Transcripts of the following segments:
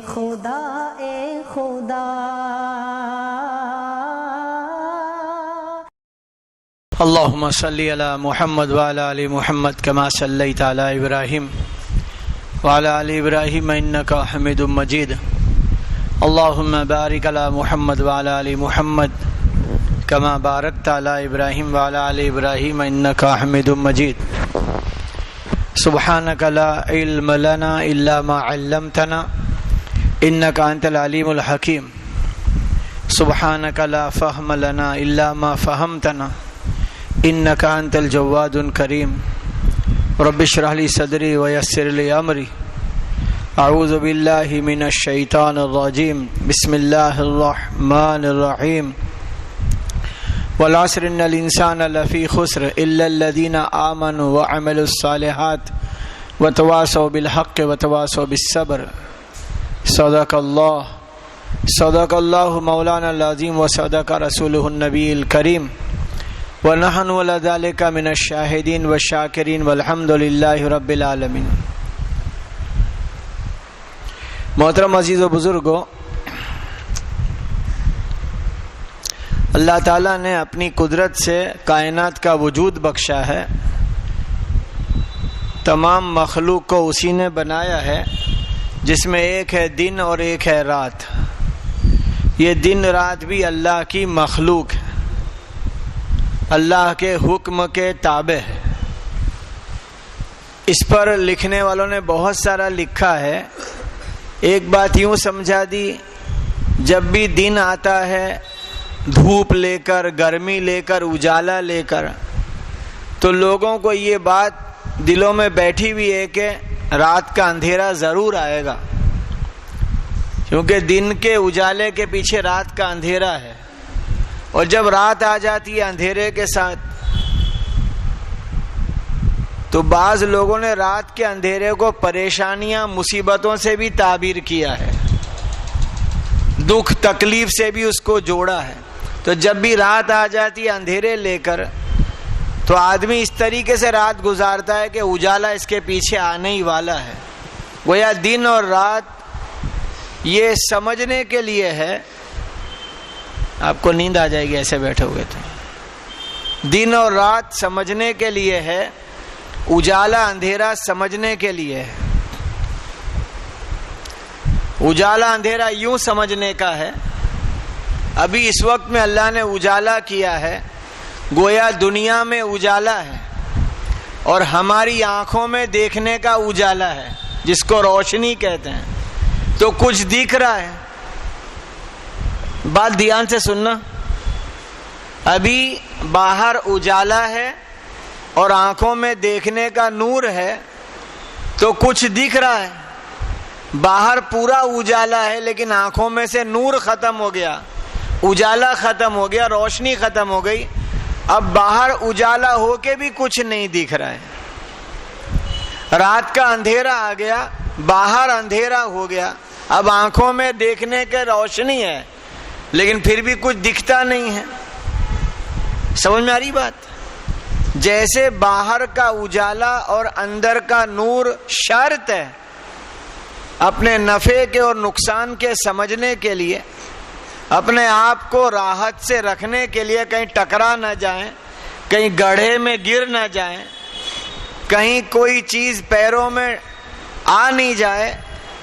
خدا اے خدا اللهم صل على محمد وعلى آل محمد كما صليت على إبراهيم وعلى آل إبراهيم إنك حميد مجيد اللهم بارك على محمد وعلى آل محمد كما باركت على إبراهيم وعلى آل إبراهيم إنك حميد مجيد سبحانك لا علم لنا إلا ما علمتنا إنك أنت العليم الحكيم سبحانك لا فهم لنا إلا ما فهمتنا إنك أنت الجواد الكريم رب اشرح لي صدري ويسر لي أمري أعوذ بالله من الشيطان الرجيم بسم الله الرحمن الرحيم والعصر إن الإنسان لفي خسر إلا الذين آمنوا وعملوا الصالحات وتواصوا بالحق وتواصوا بالصبر صدق الله مولانا العظيم وصدق رسوله النبي الكريم ونحن على ذلك من الشاهدين والشاكرين والحمد لله رب العالمين. محترم عزیز و بزرگوں، اللہ تعالیٰ نے اپنی قدرت سے کائنات کا وجود بخشا ہے. تمام مخلوق کو اسی نے بنایا ہے جس میں ایک ہے دن اور ایک ہے رات. یہ دن رات بھی اللہ کی مخلوق ہے، اللہ کے حکم کے تابع ہے. اس پر لکھنے والوں نے بہت سارا لکھا ہے. ایک بات یوں سمجھا دی، جب بھی دن آتا ہے دھوپ لے کر، گرمی لے کر، اجالا لے کر، تو لوگوں کو یہ بات دلوں میں بیٹھی ہوئی ہے کہ رات کا اندھیرا ضرور آئے گا، کیونکہ دن کے اجالے کے پیچھے رات کا اندھیرا ہے. اور جب رات آ جاتی ہے اندھیرے کے ساتھ، تو بعض لوگوں نے رات کے اندھیرے کو پریشانیاں، مصیبتوں سے بھی تعبیر کیا ہے، دکھ تکلیف سے بھی اس کو جوڑا ہے. تو جب بھی رات آ جاتی ہے اندھیرے لے کر، تو آدمی اس طریقے سے رات گزارتا ہے کہ اجالا اس کے پیچھے آنے ہی والا ہے. گویا دن اور رات یہ سمجھنے کے لیے ہے. آپ کو نیند آ جائے گی ایسے بیٹھے ہوئے تو. دن اور رات سمجھنے کے لیے ہے، اجالا اندھیرا سمجھنے کے لیے ہے. اجالا اندھیرا یوں سمجھنے کا ہے، ابھی اس وقت میں اللہ نے اجالا کیا ہے، گویا دنیا میں اجالا ہے اور ہماری آنکھوں میں دیکھنے کا اجالا ہے جس کو روشنی کہتے ہیں. تو کچھ دکھ رہا ہے. بات دھیان سے سننا، ابھی باہر اجالا ہے اور آنکھوں میں دیکھنے کا نور ہے، تو کچھ دکھ رہا ہے. باہر پورا اجالا ہے لیکن آنکھوں میں سے نور ختم ہو گیا، اجالا ختم ہو گیا، روشنی ختم ہو گئی. اب باہر اجالا ہو کے بھی کچھ نہیں دکھ رہا ہے. رات کا اندھیرا آ گیا، باہر اندھیرا ہو گیا، اب آنکھوں میں دیکھنے کے روشنی ہے لیکن پھر بھی کچھ دکھتا نہیں ہے. سمجھ میں آ رہی بات؟ جیسے باہر کا اجالا اور اندر کا نور شرط ہے اپنے نفع کے اور نقصان کے سمجھنے کے لیے، اپنے آپ کو راحت سے رکھنے کے لیے، کہیں ٹکرا نہ جائیں، کہیں گڑھے میں گر نہ جائیں، کہیں کوئی چیز پیروں میں آ نہیں جائے.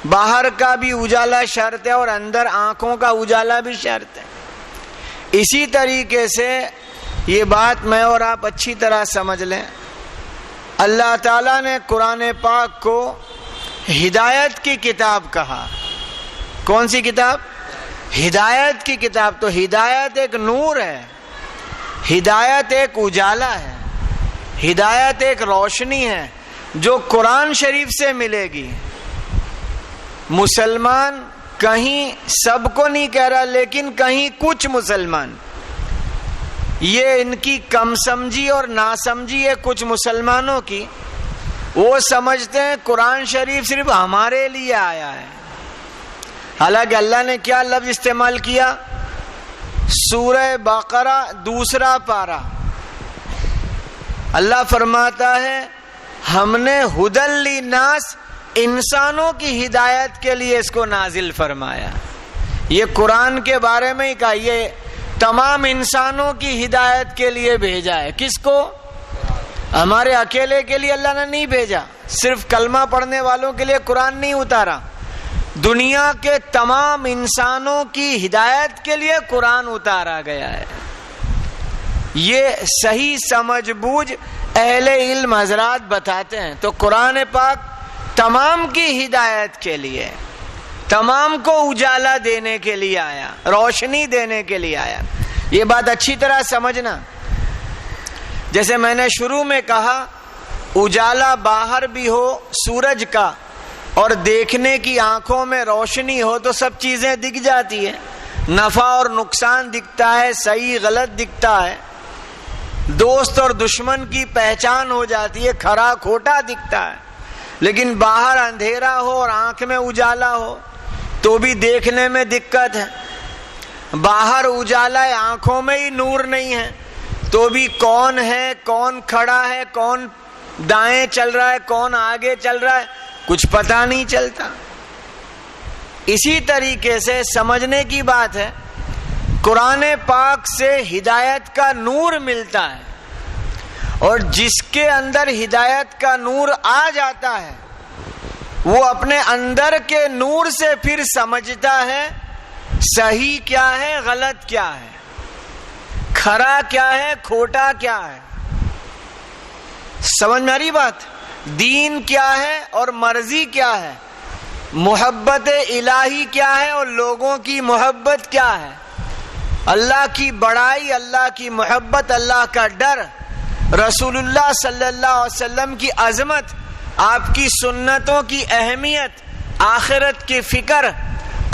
باہر کا بھی اجالا شرط ہے اور اندر آنکھوں کا اجالا بھی شرط ہے. اسی طریقے سے یہ بات میں اور آپ اچھی طرح سمجھ لیں. اللہ تعالیٰ نے قرآن پاک کو ہدایت کی کتاب کہا. کون سی کتاب؟ ہدایت کی کتاب. تو ہدایت ایک نور ہے، ہدایت ایک اجالا ہے، ہدایت ایک روشنی ہے جو قرآن شریف سے ملے گی. مسلمان کہیں سب کو نہیں کہہ رہا لیکن کہیں کچھ مسلمان، یہ ان کی کم سمجھی اور ناسمجھی ہے کچھ مسلمانوں کی. وہ سمجھتے ہیں قرآن شریف صرف ہمارے لیے آیا ہے، حالانکہ اللہ نے کیا لفظ استعمال کیا؟ سورہ بقرہ 2 پارہ. اللہ فرماتا ہے ہم نے ہدی للناس انسانوں کی ہدایت کے لیے اس کو نازل فرمایا. یہ قرآن کے بارے میں ہی کہا یہ تمام انسانوں کی ہدایت کے لیے بھیجا ہے. کس کو؟ ہمارے اکیلے کے لیے اللہ نے نہیں بھیجا. صرف کلمہ پڑھنے والوں کے لیے قرآن نہیں اتارا. دنیا کے تمام انسانوں کی ہدایت کے لیے قرآن اتارا گیا ہے. یہ صحیح سمجھ بوجھ اہل علم حضرات بتاتے ہیں. تو قرآن پاک تمام کی ہدایت کے لیے، تمام کو اجالا دینے کے لیے آیا، روشنی دینے کے لیے آیا. یہ بات اچھی طرح سمجھنا. جیسے میں نے شروع میں کہا اجالا باہر بھی ہو سورج کا اور دیکھنے کی آنکھوں میں روشنی ہو تو سب چیزیں دکھ جاتی ہیں. نفع اور نقصان دکھتا ہے، صحیح غلط دکھتا ہے، دوست اور دشمن کی پہچان ہو جاتی ہے، کھرا کھوٹا دکھتا ہے. لیکن باہر اندھیرا ہو اور آنکھ میں اجالا ہو تو بھی دیکھنے میں دقت ہے. باہر اجالا ہے، آنکھوں میں ہی نور نہیں ہے تو بھی کون ہے، کون کھڑا ہے، کون دائیں چل رہا ہے، کون آگے چل رہا ہے، کچھ پتہ نہیں چلتا. اسی طریقے سے سمجھنے کی بات ہے، قرآن پاک سے ہدایت کا نور ملتا ہے اور جس کے اندر ہدایت کا نور آ جاتا ہے وہ اپنے اندر کے نور سے پھر سمجھتا ہے صحیح کیا ہے، غلط کیا ہے، کھرا کیا ہے، کھوٹا کیا ہے. سمجھ میں آ رہی بات؟ دین کیا ہے اور مرضی کیا ہے، محبت الہی کیا ہے اور لوگوں کی محبت کیا ہے، اللہ کی بڑائی، اللہ کی محبت، اللہ کا ڈر، رسول اللہ صلی اللہ علیہ وسلم کی عظمت، آپ کی سنتوں کی اہمیت، آخرت کی فکر،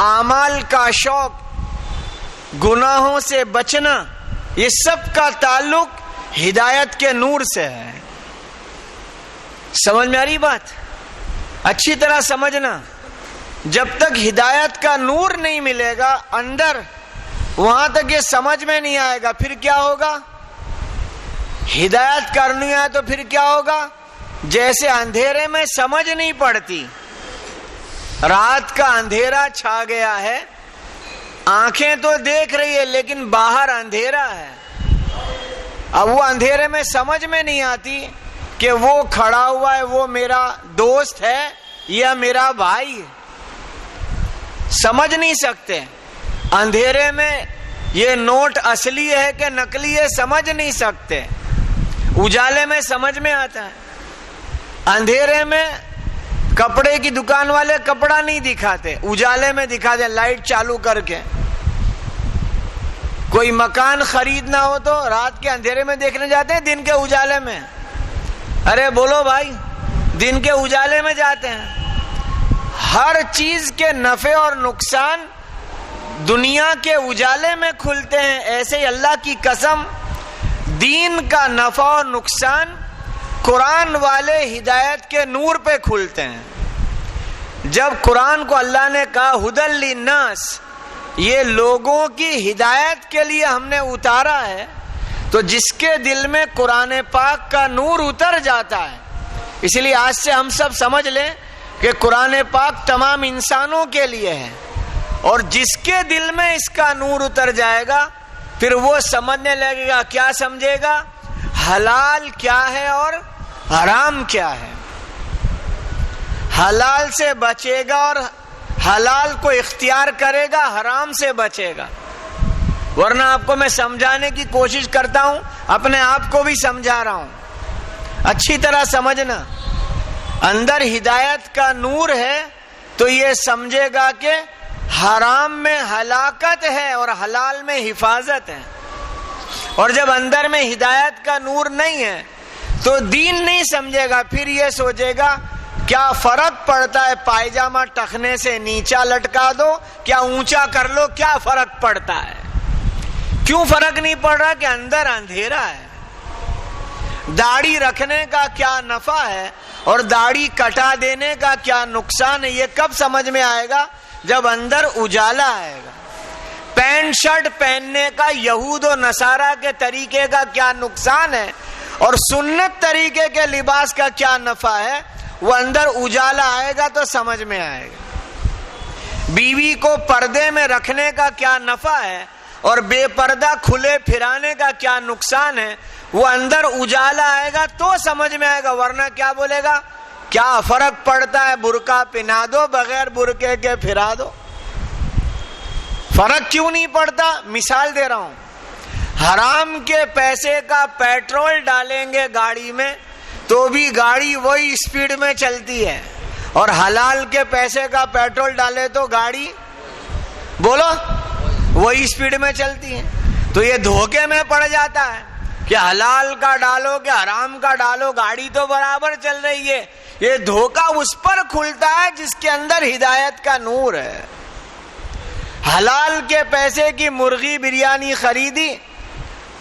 اعمال کا شوق، گناہوں سے بچنا، یہ سب کا تعلق ہدایت کے نور سے ہے. سمجھ میں آ رہی بات؟ اچھی طرح سمجھنا. جب تک ہدایت کا نور نہیں ملے گا اندر، وہاں تک یہ سمجھ میں نہیں آئے گا. پھر کیا ہوگا؟ ہدایت کرنی ہے تو پھر کیا ہوگا؟ جیسے اندھیرے میں سمجھ نہیں پڑتی، رات کا اندھیرا چھا گیا ہے، آنکھیں تو دیکھ رہی ہے لیکن باہر اندھیرا ہے. اب وہ اندھیرے میں سمجھ میں نہیں آتی کہ وہ کھڑا ہوا ہے وہ میرا دوست ہے یا میرا بھائی ہے. سمجھ نہیں سکتے. اندھیرے میں یہ نوٹ اصلی ہے کہ نقلی ہے سمجھ نہیں سکتے. اجالے میں سمجھ میں آتا ہے. اندھیرے میں کپڑے کی دکان والے کپڑا نہیں دکھاتے، اجالے میں دکھاتے لائٹ چالو کر کے. کوئی مکان خریدنا ہو تو رات کے اندھیرے میں دیکھنے جاتے ہیں دن کے اجالے میں. ارے بولو بھائی، دن کے اجالے میں جاتے ہیں. ہر چیز کے نفع اور نقصان دنیا کے اجالے میں کھلتے ہیں. ایسے ہی اللہ کی قسم دین کا نفع اور نقصان قرآن والے ہدایت کے نور پہ کھلتے ہیں. جب قرآن کو اللہ نے کہا ہدی للناس، یہ لوگوں کی ہدایت کے لیے ہم نے اتارا ہے، تو جس کے دل میں قرآن پاک کا نور اتر جاتا ہے. اس لیے آج سے ہم سب سمجھ لیں کہ قرآن پاک تمام انسانوں کے لیے ہے، اور جس کے دل میں اس کا نور اتر جائے گا پھر وہ سمجھنے لگے گا. کیا سمجھے گا؟ حلال کیا ہے اور حرام کیا ہے. حلال سے بچے گا اور حلال کو اختیار کرے گا، حرام سے بچے گا. ورنہ آپ کو میں سمجھانے کی کوشش کرتا ہوں، اپنے آپ کو بھی سمجھا رہا ہوں. اچھی طرح سمجھنا. اندر ہدایت کا نور ہے تو یہ سمجھے گا کہ حرام میں ہلاکت ہے اور حلال میں حفاظت ہے. اور جب اندر میں ہدایت کا نور نہیں ہے تو دین نہیں سمجھے گا. پھر یہ سوچے گا کیا فرق پڑتا ہے پائجامہ ٹخنے سے نیچا لٹکا دو کیا اونچا کر لو، کیا فرق پڑتا ہے؟ کیوں فرق نہیں پڑ رہا؟ کہ اندر اندھیرا ہے. داڑھی رکھنے کا کیا نفع ہے اور داڑھی کٹا دینے کا کیا نقصان ہے، یہ کب سمجھ میں آئے گا؟ جب اندر اجالا آئے گا. پینٹ شرٹ پہننے کا یہود و نصارہ کے طریقے کا کیا نقصان ہے اور سنت طریقے کے لباس کا کیا نفع ہے، وہ اندر اجالا آئے گا تو سمجھ میں آئے گا. بیوی کو پردے میں رکھنے کا کیا نفع ہے اور بے پردہ کھلے پھرانے کا کیا نقصان ہے، وہ اندر اجالا آئے گا تو سمجھ میں آئے گا. ورنہ کیا بولے گا، کیا فرق پڑتا ہے، برقع پہنا دو، بغیر برقعے کے پھرا دو. فرق کیوں نہیں پڑتا؟ مثال دے رہا ہوں. حرام کے پیسے کا پیٹرول ڈالیں گے گاڑی میں تو بھی گاڑی وہی اسپیڈ میں چلتی ہے، اور حلال کے پیسے کا پیٹرول ڈالے تو گاڑی بولو وہی اسپیڈ میں چلتی ہے. تو یہ دھوکے میں پڑ جاتا ہے کہ حلال کا ڈالو کہ حرام کا ڈالو گاڑی تو برابر چل رہی ہے. یہ دھوکا اس پر کھلتا ہے جس کے اندر ہدایت کا نور ہے. حلال کے پیسے کی مرغی بریانی خریدی،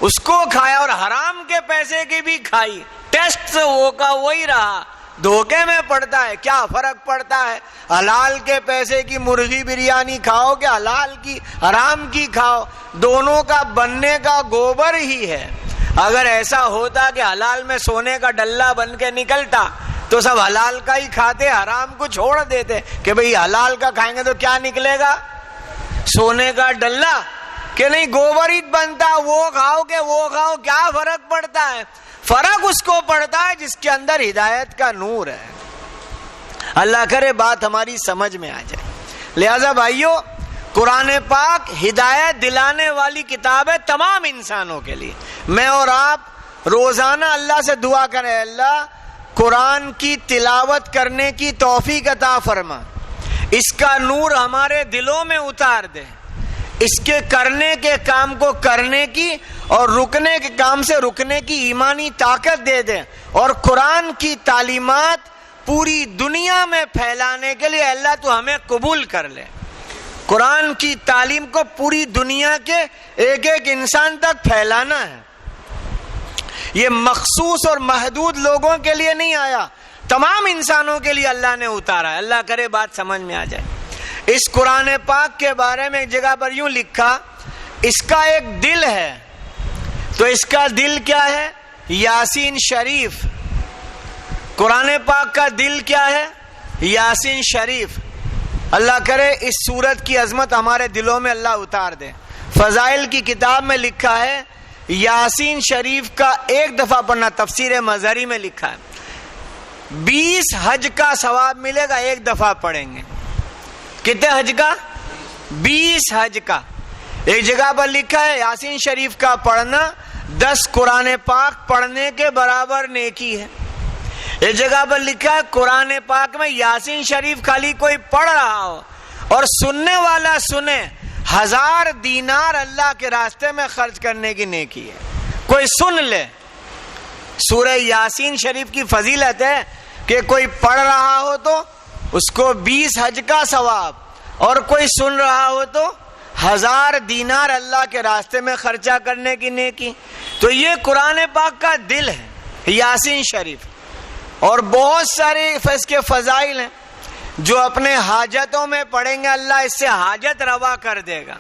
اس کو کھایا، اور حرام کے پیسے کی بھی کھائی، ٹیسٹ وہ کا وہی رہا، دھوکے میں پڑتا ہے. کیا فرق پڑتا ہے، حلال کے پیسے کی مرغی بریانی کھاؤ کہ حلال کی حرام کی کھاؤ، دونوں کا بننے کا گوبر ہی ہے. اگر ایسا ہوتا کہ حلال میں سونے کا ڈلہ بن کے نکلتا تو سب حلال کا ہی کھاتے، حرام کو چھوڑ دیتے کہ بھئی حلال کا کھائیں گے تو کیا نکلے گا، سونے کا ڈلہ کہ نہیں، گوبر ہی بنتا، وہ کھاؤ کہ وہ کھاؤ، کیا فرق پڑتا ہے؟ فرق اس کو پڑتا ہے جس کے اندر ہدایت کا نور ہے. اللہ کرے بات ہماری سمجھ میں آ جائے. لہذا بھائیو، قرآن پاک ہدایت دلانے والی کتاب ہے تمام انسانوں کے لیے. میں اور آپ روزانہ اللہ سے دعا کریں، اللہ قرآن کی تلاوت کرنے کی توفیق عطا فرما، اس کا نور ہمارے دلوں میں اتار دے، اس کے کرنے کے کام کو کرنے کی اور رکنے کے کام سے رکنے کی ایمانی طاقت دے دے، اور قرآن کی تعلیمات پوری دنیا میں پھیلانے کے لیے اللہ تو ہمیں قبول کر لے. قرآن کی تعلیم کو پوری دنیا کے ایک ایک انسان تک پھیلانا ہے. یہ مخصوص اور محدود لوگوں کے لیے نہیں آیا، تمام انسانوں کے لیے اللہ نے اتارا ہے. اللہ کرے بات سمجھ میں آ جائے. اس قرآن پاک کے بارے میں ایک جگہ پر یوں لکھا، اس کا ایک دل ہے. تو اس کا دل کیا ہے؟ یاسین شریف. قرآن پاک کا دل کیا ہے؟ یاسین شریف. اللہ کرے اس سورت کی عظمت ہمارے دلوں میں اللہ اتار دے. فضائل کی کتاب میں لکھا ہے یاسین شریف کا ایک دفعہ پڑھنا، تفسیر مظہری میں لکھا ہے 20 حج کا ثواب ملے گا، ایک دفعہ پڑھیں گے. کتنے حج کا؟ 20 حج کا. ایک جگہ پر لکھا ہے یاسین شریف کا پڑھنا 10 قرآن پاک پڑھنے کے برابر نیکی ہے. ایک جگہ پر لکھا ہے قرآن پاک میں یاسین شریف خالی کوئی پڑھ رہا ہو اور سننے والا سنے، 1000 دینار اللہ کے راستے میں خرچ کرنے کی نیکی ہے. کوئی سن لے. سورہ یاسین شریف کی فضیلت ہے کہ کوئی پڑھ رہا ہو تو اس کو 20 حج کا ثواب، اور کوئی سن رہا ہو تو 1000 دینار اللہ کے راستے میں خرچہ کرنے کی نیکی. تو یہ قرآن پاک کا دل ہے یاسین شریف. اور بہت سارے اس کے فضائل ہیں جو اپنے حاجتوں میں پڑھیں گے اللہ اس سے حاجت روا کر دے گا.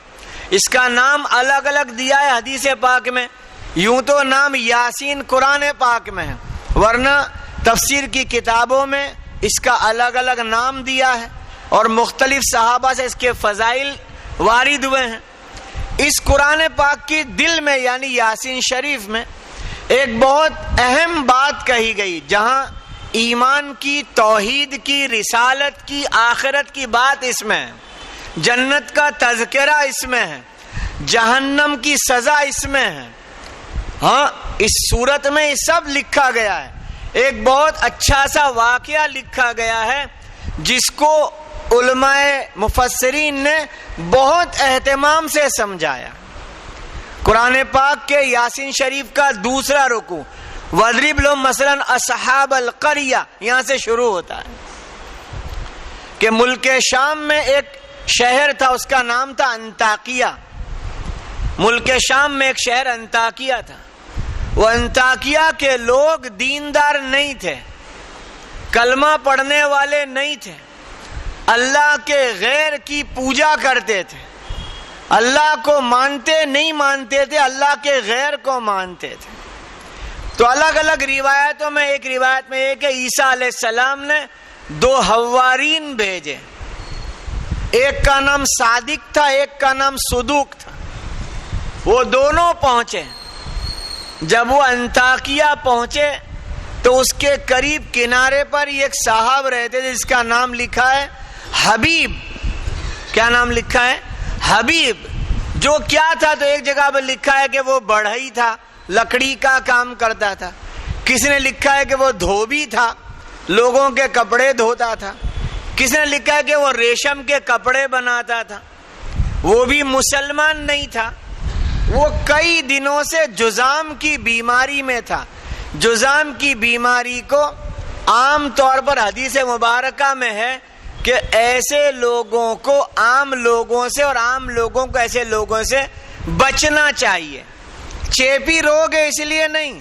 اس کا نام الگ الگ دیا ہے حدیث پاک میں. یوں تو نام یاسین قرآن پاک میں ہے، ورنہ تفسیر کی کتابوں میں اس کا الگ الگ نام دیا ہے، اور مختلف صحابہ سے اس کے فضائل وارد ہوئے ہیں. اس قرآن پاک کی دل میں یعنی یاسین شریف میں ایک بہت اہم بات کہی گئی، جہاں ایمان کی، توحید کی، رسالت کی، آخرت کی بات اس میں ہے، جنت کا تذکرہ اس میں ہے، جہنم کی سزا اس میں ہے. ہاں، اس صورت میں یہ سب لکھا گیا ہے. ایک بہت اچھا سا واقعہ لکھا گیا ہے جس کو علماء مفسرین نے بہت اہتمام سے سمجھایا. قرآن پاک کے یاسین شریف کا دوسرا رکوع وَاضْرِبْ لَهُمْ مَثَلًا أَصْحَابَ الْقَرْيَةِ یہاں سے شروع ہوتا ہے کہ ملک شام میں ایک شہر تھا، اس کا نام تھا انطاکیہ. ملک شام میں ایک شہر انطاکیہ تھا. وہ انطاکیہ کے لوگ دیندار نہیں تھے، کلمہ پڑھنے والے نہیں تھے، اللہ کے غیر کی پوجا کرتے تھے، اللہ کو مانتے نہیں مانتے تھے، اللہ کے غیر کو مانتے تھے. تو الگ الگ روایتوں میں ایک روایت میں یہ کہ عیسیٰ علیہ السلام نے 2 حوارین بھیجے، ایک کا نام صادق تھا، ایک کا نام صدوق تھا. وہ دونوں پہنچے. جب وہ انطاکیہ پہنچے تو اس کے قریب کنارے پر ایک صاحب رہتے تھے جس کا نام لکھا ہے حبیب. کیا نام لکھا ہے؟ حبیب. جو کیا تھا تو ایک جگہ پر لکھا ہے کہ وہ بڑھئی تھا، لکڑی کا کام کرتا تھا. کسی نے لکھا ہے کہ وہ دھوبی تھا، لوگوں کے کپڑے دھوتا تھا. کسی نے لکھا ہے کہ وہ ریشم کے کپڑے بناتا تھا. وہ بھی مسلمان نہیں تھا. وہ کئی دنوں سے جذام کی بیماری میں تھا. جذام کی بیماری کو عام طور پر حدیث مبارکہ میں ہے کہ ایسے لوگوں کو عام لوگوں سے اور عام لوگوں کو ایسے لوگوں سے بچنا چاہیے. چیپی روگ ہے اس لیے نہیں،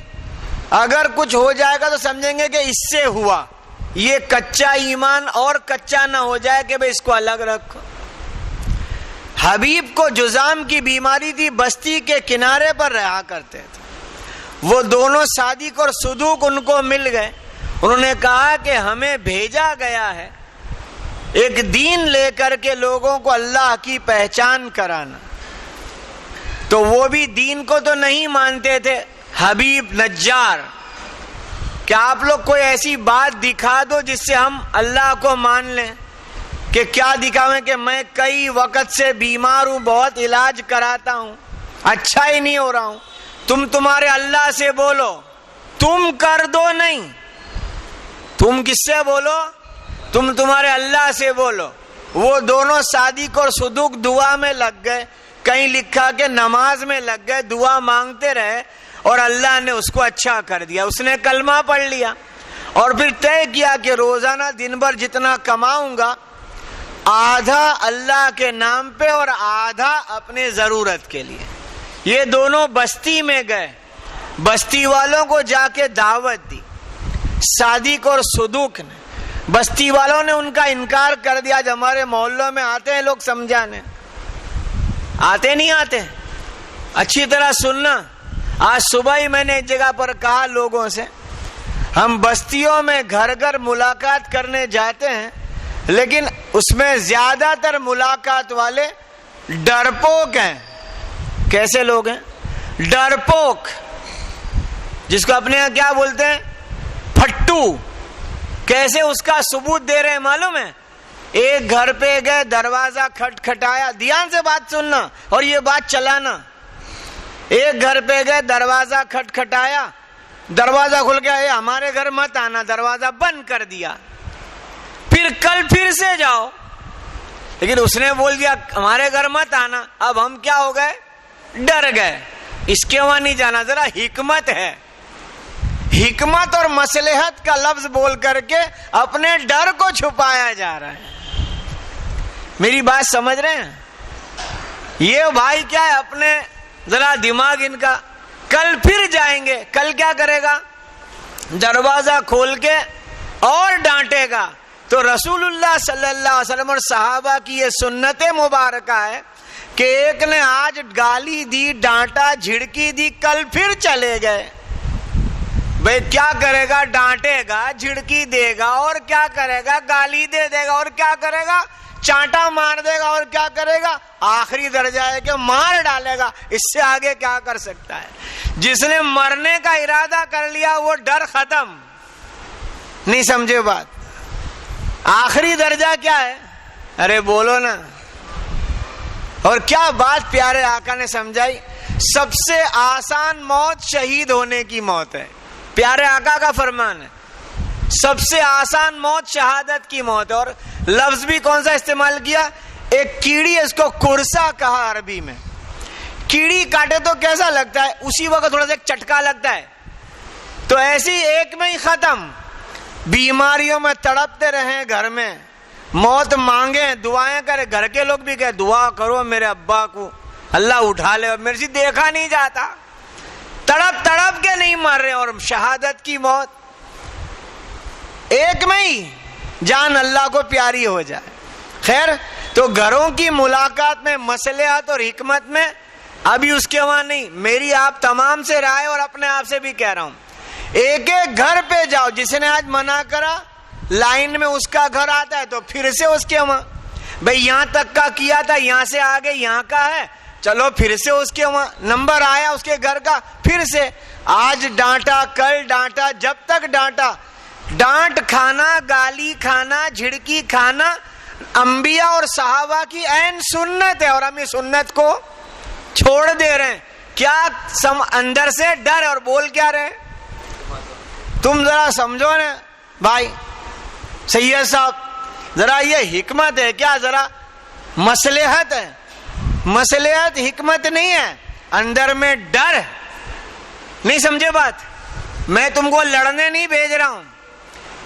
اگر کچھ ہو جائے گا تو سمجھیں گے کہ اس سے ہوا. یہ کچا ایمان اور کچا نہ ہو جائے کہ بھئی اس کو الگ رکھو. حبیب کو جذام کی بیماری تھی، بستی کے کنارے پر رہا کرتے تھے. وہ دونوں صادق اور صدوق ان کو مل گئے. انہوں نے کہا کہ ہمیں بھیجا گیا ہے ایک دین لے کر کے لوگوں کو اللہ کی پہچان کرانا. تو وہ بھی دین کو تو نہیں مانتے تھے. حبیب نجار، کہ آپ لوگ کوئی ایسی بات دکھا دو جس سے ہم اللہ کو مان لیں. کہ کیا دکھاویں؟ کہ میں کئی وقت سے بیمار ہوں، بہت علاج کراتا ہوں، اچھا ہی نہیں ہو رہا ہوں. تم تمہارے اللہ سے بولو، تم کر دو نہیں. تم کس سے بولو؟ تم تمہارے اللہ سے بولو. وہ دونوں صادق اور صدوق دعا میں لگ گئے. کہیں لکھا کہ نماز میں لگ گئے، دعا مانگتے رہے اور اللہ نے اس کو اچھا کر دیا. اس نے کلمہ پڑھ لیا اور پھر طے کیا کہ روزانہ دن بھر جتنا کماؤں گا آدھا اللہ کے نام پہ اور آدھا اپنے ضرورت کے لیے. یہ دونوں بستی میں گئے، بستی والوں کو جا کے دعوت دی. صادق اور صدوق نے. بستی والوں نے ان کا انکار کر دیا. آج ہمارے محلوں میں آتے ہیں لوگ سمجھانے، آتے نہیں آتے. اچھی طرح سننا. آج صبح ہی میں نے ایک جگہ پر کہا لوگوں سے، ہم بستیوں میں گھر گھر ملاقات کرنے جاتے ہیں، لیکن اس میں زیادہ تر ملاقات والے ڈرپوک ہیں. کیسے لوگ ہیں؟ ڈرپوک، جس کو اپنے یہاں کیا بولتے ہیں؟ پھٹو. کیسے اس کا ثبوت دے رہے ہیں معلوم ہے؟ ایک گھر پہ گئے، دروازہ کھٹکھٹایا. دھیان سے بات سننا اور یہ بات چلانا. ایک گھر پہ گئے، دروازہ کھٹکھٹایا، دروازہ کھل گیا، اے ہمارے گھر مت آنا، دروازہ بند کر دیا. پھر کل پھر سے جاؤ، لیکن اس نے بول دیا ہمارے گھر مت آنا. اب ہم کیا ہو گئے؟ ڈر گئے. اس کے وہاں نہیں جانا. ذرا حکمت ہے، حکمت اور مصلحت کا لفظ بول کر کے اپنے ڈر کو چھپایا جا رہا ہے. میری بات سمجھ رہے ہیں؟ یہ بھائی کیا ہے، اپنے ذرا دماغ ان کا. کل پھر جائیں گے. کل کیا کرے گا؟ دروازہ کھول کے اور ڈانٹے گا. تو رسول اللہ صلی اللہ علیہ وسلم اور صحابہ کی یہ سنت مبارکہ ہے کہ ایک نے آج گالی دی، ڈانٹا، جھڑکی دی، کل پھر چلے گئے. بھئی کیا کرے گا؟ ڈانٹے گا، جھڑکی دے گا، اور کیا کرے گا؟ گالی دے دے گا، اور کیا کرے گا؟ چانٹا مار دے گا، اور کیا کرے گا؟ آخری درجہ ہے کہ مار ڈالے گا. اس سے آگے کیا کر سکتا ہے؟ جس نے مرنے کا ارادہ کر لیا وہ ڈر ختم. نہیں سمجھے بات؟ آخری درجہ کیا ہے؟ ارے بولو نا. اور کیا بات پیارے آقا نے سمجھائی. سب سے آسان موت شہید ہونے کی موت ہے. پیارے آقا کا فرمان ہے سب سے آسان موت شہادت کی موت ہے. اور لفظ بھی کون سا استعمال کیا؟ ایک کیڑی ہے، اس کو کرسا کہا عربی میں. کیڑی کاٹے تو کیسا لگتا ہے؟ اسی وقت تھوڑا سا ایک چٹکا لگتا ہے. تو ایسی ایک میں ہی ختم. بیماریوں میں تڑپتے رہیں، گھر میں موت مانگیں، دعائیں کریں. گھر کے لوگ بھی کہے دعا کرو میرے ابا کو اللہ اٹھا لے، اور میرے سے دیکھا نہیں جاتا. تڑپ تڑپ کے نہیں مر رہے. اور شہادت کی موت ایک میں ہی جان اللہ کو پیاری ہو جائے. خیر، تو گھروں کی ملاقات میں مصلحت اور حکمت میں ابھی اس کے وہاں نہیں. میری آپ تمام سے رائے اور اپنے آپ سے بھی کہہ رہا ہوں، ایک ایک گھر پہ جاؤ. جس نے آج منع کرا لائن میں اس کا گھر آتا ہے تو پھر سے اس کے وہاں, بھئی یہاں تک کا کیا تھا, یہاں سے آگے یہاں کا ہے, چلو پھر سے اس کے وہاں نمبر آیا اس کے گھر کا, پھر سے آج ڈانٹا کل ڈانٹا, جب تک ڈانٹا. ڈانٹ کھانا, گالی کھانا, جھڑکی کھانا انبیاء اور صحابہ کی عین سنت ہے, اور ہم اس سنت کو چھوڑ دے رہے ہیں. کیا اندر سے ڈر اور بول کیا رہے ہیں؟ تم ذرا سمجھو نا بھائی سید صاحب, ذرا یہ حکمت ہے کیا؟ ذرا مصلحت ہے. مصلحت حکمت نہیں ہے, اندر میں ڈر. نہیں سمجھے بات؟ میں تم کو لڑنے نہیں بھیج رہا ہوں,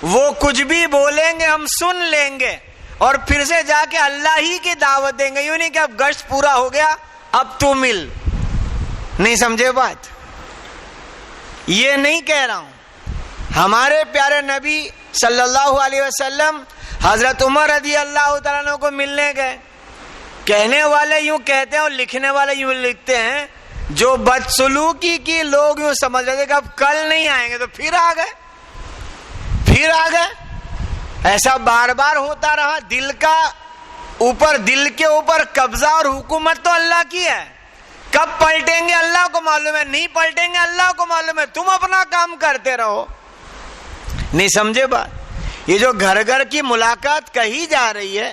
وہ کچھ بھی بولیں گے ہم سن لیں گے اور پھر سے جا کے اللہ ہی کی دعوت دیں گے. یوں نہیں کہ اب گشت پورا ہو گیا اب تو مل. نہیں سمجھے بات؟ یہ نہیں کہہ رہا ہوں. ہمارے پیارے نبی صلی اللہ علیہ وسلم حضرت عمر رضی اللہ تعالیٰ عنہ کو ملنے گئے. کہنے والے یوں کہتے ہیں اور لکھنے والے یوں لکھتے ہیں, جو بدسلوکی کی لوگ یوں سمجھ رہے تھے کہ اب کل نہیں آئیں گے تو پھر آ گئے, پھر آ گئے. ایسا بار بار ہوتا رہا. دل کے اوپر قبضہ اور حکومت تو اللہ کی ہے. کب پلٹیں گے اللہ کو معلوم ہے, نہیں پلٹیں گے اللہ کو معلوم ہے. تم اپنا کام کرتے رہو. نہیں سمجھے بات؟ یہ جو گھر گھر کی ملاقات کہی جا رہی ہے,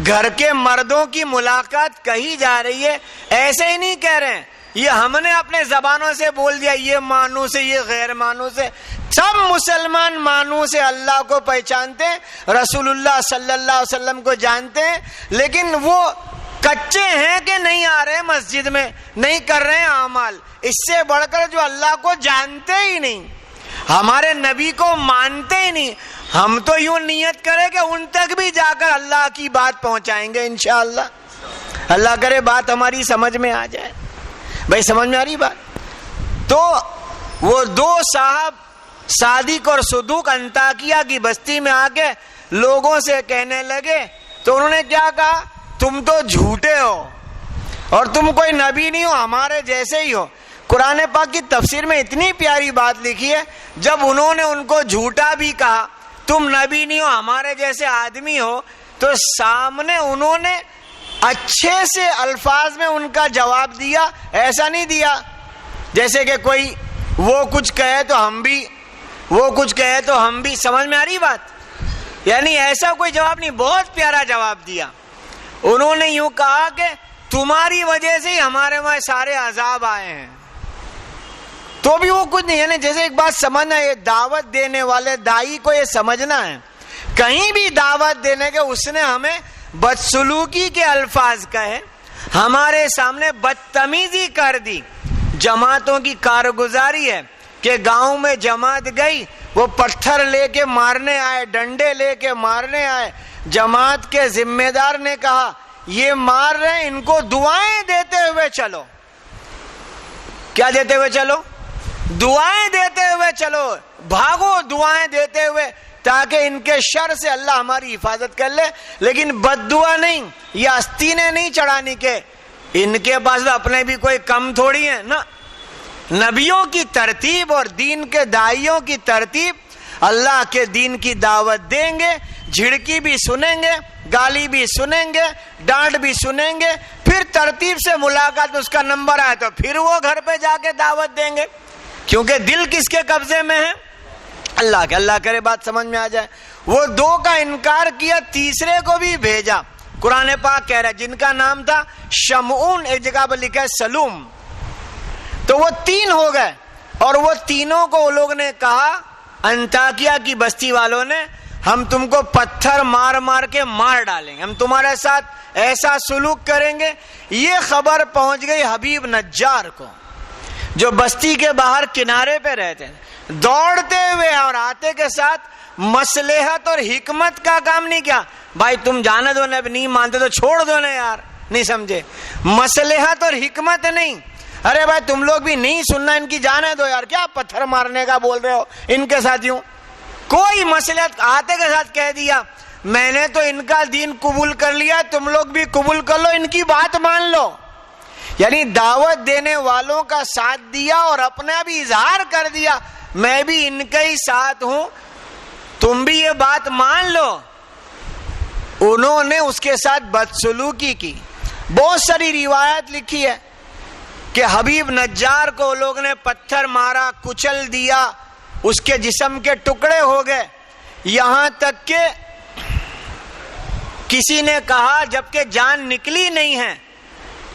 گھر کے مردوں کی ملاقات کہی جا رہی ہے, ایسے ہی نہیں کہہ رہے ہیں. یہ ہم نے اپنے زبانوں سے بول دیا, یہ مانوس ہے, یہ غیر مانوس ہے. سب مسلمان مانوس ہے, اللہ کو پہچانتے ہیں, رسول اللہ صلی اللہ علیہ وسلم کو جانتے ہیں, لیکن وہ کچے ہیں کہ نہیں آ رہے مسجد میں, نہیں کر رہے ہیں اعمال. اس سے بڑھ کر جو اللہ کو جانتے ہی نہیں, ہمارے نبی کو مانتے ہی نہیں. ہم تو یوں نیت کریں کہ ان تک بھی جا کر اللہ کی بات پہنچائیں گے انشاءاللہ. اللہ کرے بات ہماری سمجھ میں آ جائے. بھائی سمجھ میں آ رہی بات؟ تو وہ دو صاحب صادق اور صدوق انطاکیہ کی بستی میں آ کے لوگوں سے کہنے لگے, تو انہوں نے کیا کہا, تم تو جھوٹے ہو اور تم کوئی نبی نہیں ہو, ہمارے جیسے ہی ہو. قرآن پاک کی تفسیر میں اتنی پیاری بات لکھی ہے, جب انہوں نے ان کو جھوٹا بھی کہا, تم نبی نہیں ہو, ہمارے جیسے آدمی ہو, تو سامنے انہوں نے اچھے سے الفاظ میں ان کا جواب دیا. ایسا نہیں دیا جیسے کہ کوئی وہ کچھ کہے تو ہم بھی, وہ کچھ کہے تو ہم بھی. سمجھ میں آ رہی بات؟ یعنی ایسا کوئی جواب نہیں, بہت پیارا جواب دیا. انہوں نے یوں کہا کہ تمہاری وجہ سے ہی ہمارے وہاں سارے عذاب آئے ہیں. تو بھی وہ کچھ نہیں, یعنی جیسے ایک بات سمجھنا ہے, دعوت دینے والے دائی کو یہ سمجھنا ہے, کہیں بھی دعوت دینے کے اس نے ہمیں بدسلوکی کے الفاظ کہے, ہمارے سامنے بدتمیزی کر دی. جماعتوں کی کارگزاری ہے کہ گاؤں میں جماعت گئی, وہ پتھر لے کے مارنے آئے, ڈنڈے لے کے مارنے آئے. جماعت کے ذمہ دار نے کہا یہ مار رہے ہیں, ان کو دعائیں دیتے ہوئے چلو. کیا دیتے ہوئے چلو؟ دعائیں دیتے ہوئے چلو, بھاگو دعائیں دیتے ہوئے, تاکہ ان کے شر سے اللہ ہماری حفاظت کر لے. لیکن بد دعا نہیں, یہ آستینیں نہیں چڑھانی کے ان کے پاس اپنے بھی کوئی کم تھوڑی ہیں نا. نبیوں کی ترتیب اور دین کے داعیوں کی ترتیب, اللہ کے دین کی دعوت دیں گے, جھڑکی بھی سنیں گے, گالی بھی سنیں گے, ڈانٹ بھی سنیں گے, پھر ترتیب سے ملاقات میں اس کا نمبر آئے تو پھر وہ گھر پہ جا کے دعوت دیں گے. کیونکہ دل کس کے قبضے میں ہے؟ اللہ کے. اللہ کرے بات سمجھ میں آ جائے. وہ دو کا انکار کیا, تیسرے کو بھی بھیجا. قرآن پاک کہہ رہا ہے جن کا نام تھا شمعون, ایک جگہ پر لکھا ہے سلوم, تو وہ 3 ہو گئے. اور وہ تینوں کو وہ لوگ نے کہا, انطاکیہ کی بستی والوں نے, ہم تم کو پتھر مار مار کے مار ڈالیں گے, ہم تمہارے ساتھ ایسا سلوک کریں گے. یہ خبر پہنچ گئی حبیب نجار کو, جو بستی کے باہر کنارے پہ رہتے ہیں. دوڑتے ہوئے اور آتے کے ساتھ مصلحت اور حکمت کا کام نہیں کیا. بھائی تم جانے دو نا, اب نہیں مانتے تو چھوڑ دو نا یار. نہیں سمجھے؟ مصلحت اور حکمت نہیں. ارے بھائی تم لوگ بھی نہیں سننا ان کی, جانے دو یار, کیا پتھر مارنے کا بول رہے ہو ان کے ساتھ. یوں کوئی مصلحت آتے کے ساتھ کہہ دیا, میں نے تو ان کا دین قبول کر لیا, تم لوگ بھی قبول کر لو, ان کی بات مان لو. یعنی دعوت دینے والوں کا ساتھ دیا اور اپنا بھی اظہار کر دیا, میں بھی ان کے ہی ساتھ ہوں, تم بھی یہ بات مان لو. انہوں نے اس کے ساتھ بدسلوکی کی. بہت ساری روایت لکھی ہے کہ حبیب نجار کو لوگ نے پتھر مارا, کچل دیا, اس کے جسم کے ٹکڑے ہو گئے. یہاں تک کہ کسی نے کہا جبکہ جان نکلی نہیں ہے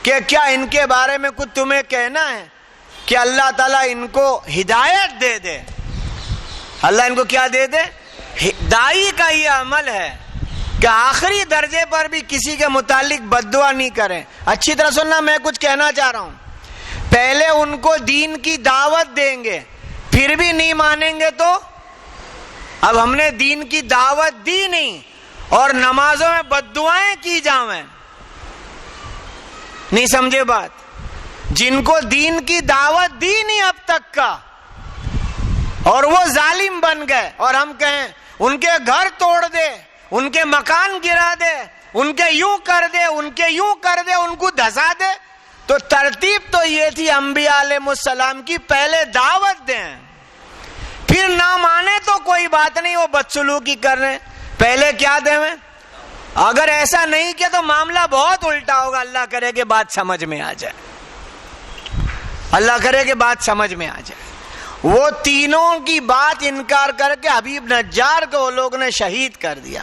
کہ کیا ان کے بارے میں کچھ تمہیں کہنا ہے, کہ اللہ تعالیٰ ان کو ہدایت دے دے. اللہ ان کو کیا دے دے؟ دائی کا یہ عمل ہے کہ آخری درجے پر بھی کسی کے متعلق بد دعا نہیں کریں. اچھی طرح سننا, میں کچھ کہنا چاہ رہا ہوں. پہلے ان کو دین کی دعوت دیں گے, پھر بھی نہیں مانیں گے تو اب ہم نے دین کی دعوت دی نہیں اور نمازوں میں بد دعائیں کی جاویں. نہیں سمجھے بات؟ جن کو دین کی دعوت دی نہیں اب تک کا اور وہ ظالم بن گئے, اور ہم کہیں ان کے گھر توڑ دے, ان کے مکان گرا دے, ان کے یوں کر دے, ان کے یوں کر دے, ان کو دھسا دے, تو ترتیب تو یہ تھی انبیاء علیہ السلام کی, پہلے دعوت دیں, پھر نہ مانے تو کوئی بات نہیں, وہ بدسلوکی کر رہے ہیں, پہلے کیا دیں. اگر ایسا نہیں کیا تو معاملہ بہت الٹا ہوگا. اللہ کرے کہ بات سمجھ میں آ جائے, اللہ کرے کہ بات سمجھ میں آ جائے. وہ تینوں کی بات انکار کر کے حبیب نجار کو وہ لوگ نے شہید کر دیا.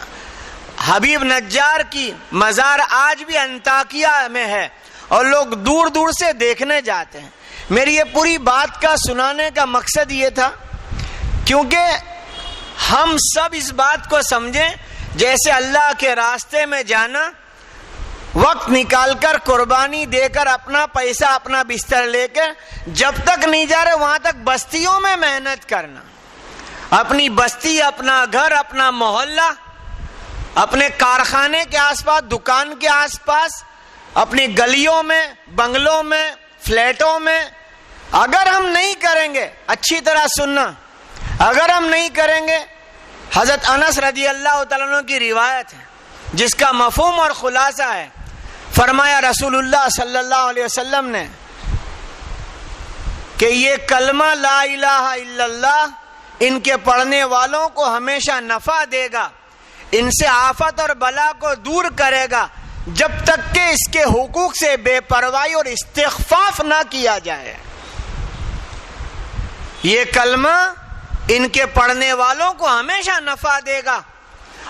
حبیب نجار کی مزار آج بھی انطاکیہ میں ہے اور لوگ دور دور سے دیکھنے جاتے ہیں. میری یہ پوری بات کا سنانے کا مقصد یہ تھا کیونکہ ہم سب اس بات کو سمجھیں جیسے اللہ کے راستے میں جانا, وقت نکال کر قربانی دے کر اپنا پیسہ اپنا بستر لے کے جب تک نہیں جا رہے وہاں تک بستیوں میں محنت کرنا, اپنی بستی, اپنا گھر, اپنا محلہ, اپنے کارخانے کے آس پاس, دکان کے آس پاس, اپنی گلیوں میں, بنگلوں میں, فلیٹوں میں. اگر ہم نہیں کریں گے, اچھی طرح سننا, اگر ہم نہیں کریں گے, حضرت انس رضی اللہ تعالیٰ عنہ کی روایت ہے جس کا مفہوم اور خلاصہ ہے, فرمایا رسول اللہ صلی اللہ علیہ وسلم نے کہ یہ کلمہ لا الہ الا اللہ ان کے پڑھنے والوں کو ہمیشہ نفع دے گا, ان سے آفت اور بلا کو دور کرے گا جب تک کہ اس کے حقوق سے بے پرواہی اور استخفاف نہ کیا جائے. یہ کلمہ ان کے پڑھنے والوں کو ہمیشہ نفع دے گا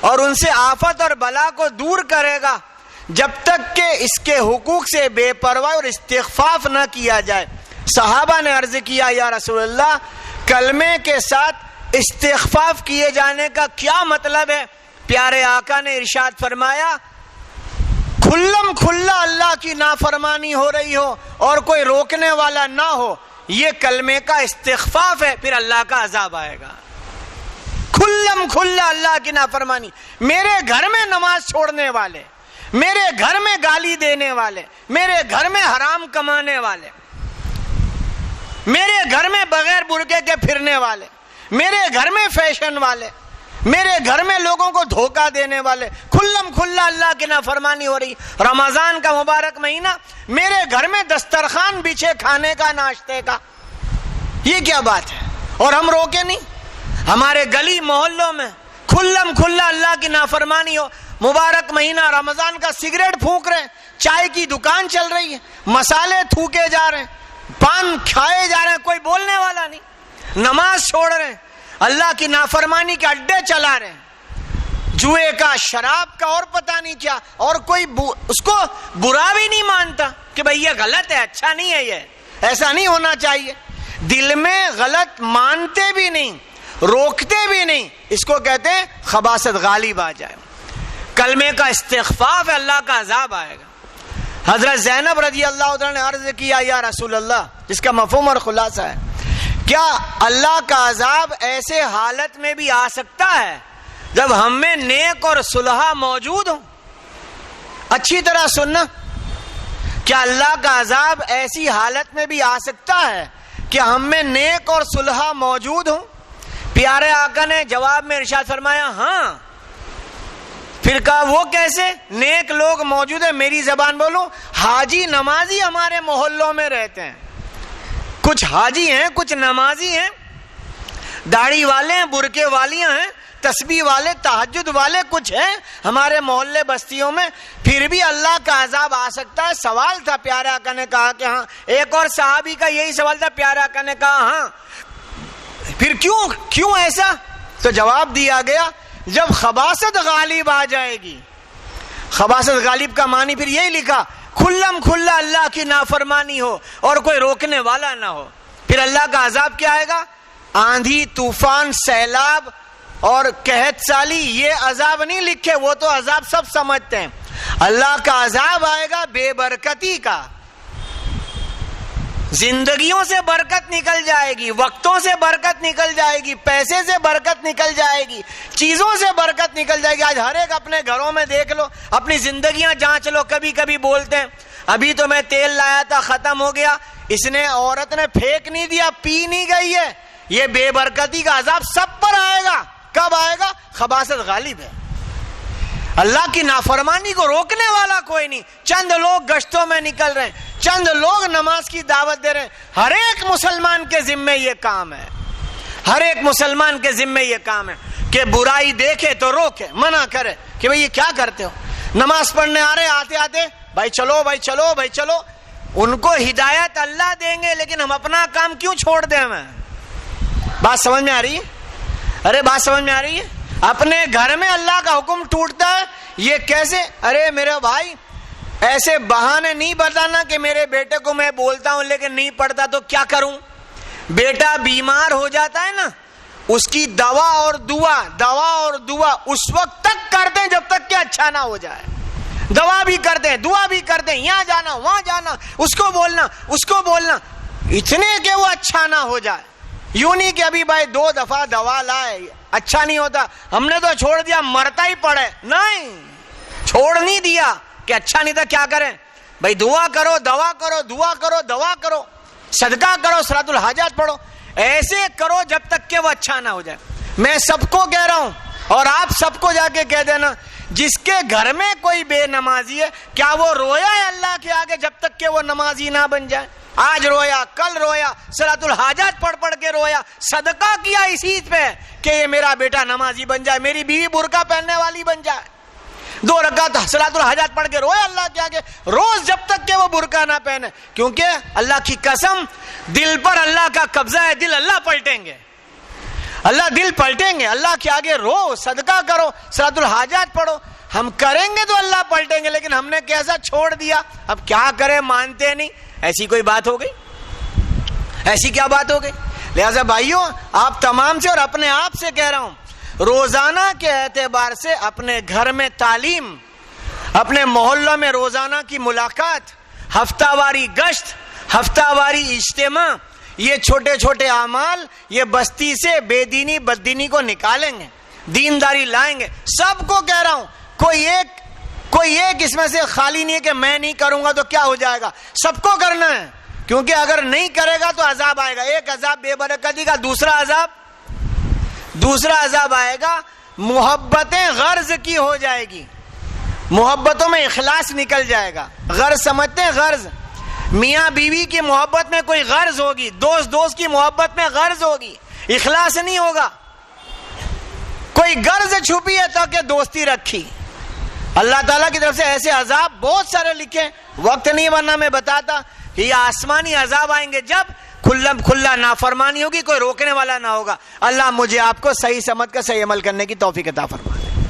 اور ان سے آفت اور بلا کو دور کرے گا جب تک کہ اس کے حقوق سے بے پرواہی اور استخفاف نہ کیا جائے. صحابہ نے عرض کیا, یا رسول اللہ, کلمے کے ساتھ استخفاف کیے جانے کا کیا مطلب ہے؟ پیارے آقا نے ارشاد فرمایا, کھلم کھلا اللہ کی نافرمانی ہو رہی ہو اور کوئی روکنے والا نہ ہو, یہ کلمے کا استخفاف ہے, پھر اللہ کا عذاب آئے گا. کھلم کھلا اللہ کی نافرمانی, میرے گھر میں نماز چھوڑنے والے, میرے گھر میں گالی دینے والے, میرے گھر میں حرام کمانے والے, میرے گھر میں بغیر برقعے کے پھرنے والے, میرے گھر میں فیشن والے, میرے گھر میں لوگوں کو دھوکہ دینے والے, کھلم کھلا اللہ کی نافرمانی ہو رہی. رمضان کا مبارک مہینہ, میرے گھر میں دسترخوان بچھے کھانے کا, ناشتے کا, یہ کیا بات ہے؟ اور ہم روکے نہیں. ہمارے گلی محلوں میں کھلم کھلا اللہ کی نافرمانی ہو, مبارک مہینہ رمضان کا, سگریٹ پھونک رہے ہیں, چائے کی دکان چل رہی ہے, مسالے تھوکے جا رہے ہیں, پان کھائے جا رہے ہیں, کوئی بولنے والا نہیں, نماز چھوڑ رہے ہیں, اللہ کی نافرمانی کے اڈے چلا رہے ہیں, جوئے کا, شراب کا, اور پتہ نہیں کیا, اور کوئی اس کو برا بھی نہیں مانتا کہ بھئی یہ غلط ہے, اچھا نہیں ہے, یہ ایسا نہیں ہونا چاہیے. دل میں غلط مانتے بھی نہیں, روکتے بھی نہیں, اس کو کہتے ہیں خباثت غالب آ جائے. کلمے کا استخفاف ہے, اللہ کا عذاب آئے گا. حضرت زینب رضی اللہ عنہ نے عرض کیا, یا رسول اللہ, جس کا مفہوم اور خلاصہ ہے, کیا اللہ کا عذاب ایسے حالت میں بھی آ سکتا ہے جب ہم میں نیک اور صلحہ موجود ہوں؟ اچھی طرح سننا, کیا اللہ کا عذاب ایسی حالت میں بھی آ سکتا ہے کہ ہم میں نیک اور صلحہ موجود ہوں؟ پیارے آقا نے جواب میں ارشاد فرمایا, ہاں. پھر کہا وہ کیسے؟ نیک لوگ موجود ہیں, میری زبان بولوں, حاجی نمازی ہمارے محلوں میں رہتے ہیں, کچھ حاجی ہیں, کچھ نمازی ہیں, داڑھی والے ہیں, برقے والیاں ہیں, تسبیح والے, تہجد والے کچھ ہیں ہمارے محلے بستیوں میں, پھر بھی اللہ کا عذاب آ سکتا ہے. سوال تھا, پیارے آقا نے کہا کہ ہاں. ایک اور صحابی کا یہی سوال تھا, پیارے آقا نے کہا ہاں. پھر کیوں ایسا؟ تو جواب دیا گیا, جب خباثت غالب آ جائے گی. خباثت غالب کا معنی پھر یہی لکھا, کھلم کھلا اللہ کی نافرمانی ہو اور کوئی روکنے والا نہ ہو. پھر اللہ کا عذاب کیا آئے گا؟ آندھی, طوفان, سیلاب اور قحط سالی. یہ عذاب نہیں لکھے, وہ تو عذاب سب سمجھتے ہیں. اللہ کا عذاب آئے گا بے برکتی کا. زندگیوں سے برکت نکل جائے گی, وقتوں سے برکت نکل جائے گی, پیسے سے برکت نکل جائے گی, چیزوں سے برکت نکل جائے گی. آج ہر ایک اپنے گھروں میں دیکھ لو, اپنی زندگیاں جانچ لو. کبھی کبھی بولتے ہیں ابھی تو میں تیل لایا تھا ختم ہو گیا, اس نے عورت نے پھینک نہیں دیا, پی نہیں گئی ہے. یہ بے برکتی کا عذاب سب پر آئے گا. کب آئے گا؟ خباثت غالب ہے. اللہ کی نافرمانی کو روکنے والا کوئی نہیں. چند لوگ گشتوں میں نکل رہے ہیں, چند لوگ نماز کی دعوت دے رہے ہیں. ہر ایک مسلمان کے ذمے یہ کام ہے, ہر ایک مسلمان کے ذمے یہ کام ہے کہ برائی دیکھے تو روکے, منع کرے کہ بھئی یہ کیا کرتے ہو. نماز پڑھنے آ رہے, آتے آتے بھائی چلو بھائی چلو بھائی چلو. ان کو ہدایت اللہ دیں گے, لیکن ہم اپنا کام کیوں چھوڑ دیں؟ ہمیں بات سمجھ میں آ رہی ہے؟ ارے بات سمجھ میں آ رہی ہے؟ اپنے گھر میں اللہ کا حکم ٹوٹتا ہے, یہ کیسے؟ ارے میرے بھائی ایسے بہانے نہیں بتانا کہ میرے بیٹے کو میں بولتا ہوں لیکن نہیں پڑھتا تو کیا کروں. بیٹا بیمار ہو جاتا ہے نا, اس کی دوا اور دعا اس وقت تک کرتے ہیں جب تک کہ اچھا نہ ہو جائے. دوا بھی کرتے ہیں, دعا بھی کرتے ہیں, یہاں جانا وہاں جانا, اس کو بولنا اتنے کہ وہ اچھا نہ ہو جائے. یوں نہیں کہ ابھی بھائی 2 دفعہ دوا لائے اچھا نہیں ہوتا, ہم نے تو چھوڑ دیا, مرتا ہی پڑے. نہیں, چھوڑ نہیں دیا کہ اچھا نہیں تھا, کیا کریں بھائی؟ دعا کرو, دوا کرو, صدقہ کرو, صلاۃ الحاجات پڑھو. ایسے کرو جب تک کہ وہ اچھا نہ ہو جائے. میں سب کو کہہ رہا ہوں, اور آپ سب کو جا کے کہہ دینا, جس کے گھر میں کوئی بے نمازی ہے, کیا وہ رویا ہے اللہ کے آگے جب تک کہ وہ نمازی نہ بن جائے؟ آج رویا, کل رویا, صلاۃ الحاجات پڑھ کے رویا, صدقہ کیا اسی پہ کہ یہ میرا بیٹا نمازی بن جائے, میری بیوی برقع پہننے والی بن جائے. 2 رکعت صلاۃ الحاجات پڑھ کے رویا اللہ کے آگے روز جب تک کہ وہ برقع نہ پہنے. کیونکہ اللہ کی قسم, دل پر اللہ کا قبضہ ہے, دل اللہ پلٹیں گے, اللہ دل پلٹیں گے. اللہ کے آگے رو, صدقہ کرو, صلاۃ الحاجات پڑھو. ہم کریں گے تو اللہ پلٹیں گے, لیکن ہم نے کیسا چھوڑ دیا. اب کیا کریں, مانتے نہیں. ایسی کوئی بات ہو گئی؟ ایسی کیا بات ہو گئی؟ لہذا بھائیوں, آپ تمام سے اور اپنے آپ سے کہہ رہا ہوں, روزانہ کے اعتبار سے اپنے گھر میں تعلیم, اپنے محلوں میں روزانہ کی ملاقات, ہفتہ واری گشت, ہفتہ واری اجتماع, یہ چھوٹے چھوٹے اعمال یہ بستی سے بے دینی بددینی کو نکالیں گے, دینداری لائیں گے. سب کو کہہ رہا ہوں, کوئی ایک اس میں سے خالی نہیں ہے کہ میں نہیں کروں گا تو کیا ہو جائے گا. سب کو کرنا ہے, کیونکہ اگر نہیں کرے گا تو عذاب آئے گا. ایک عذاب بے برکتی کا, دوسرا عذاب آئے گا محبتیں غرض کی ہو جائے گی, محبتوں میں اخلاص نکل جائے گا. غرض سمجھتے ہیں؟ غرض میاں بیوی کی محبت میں کوئی غرض ہوگی, دوست کی محبت میں غرض ہوگی, اخلاص نہیں ہوگا. کوئی غرض چھپی ہے تاکہ دوستی رکھی. اللہ تعالیٰ کی طرف سے ایسے عذاب بہت سارے لکھے, وقت نہیں ورنہ میں بتاتا. یہ آسمانی عذاب آئیں گے جب کھلا نافرمانی ہوگی, کوئی روکنے والا نہ ہوگا. اللہ مجھے آپ کو صحیح سمجھ کر صحیح عمل کرنے کی توفیق عطا فرمائے.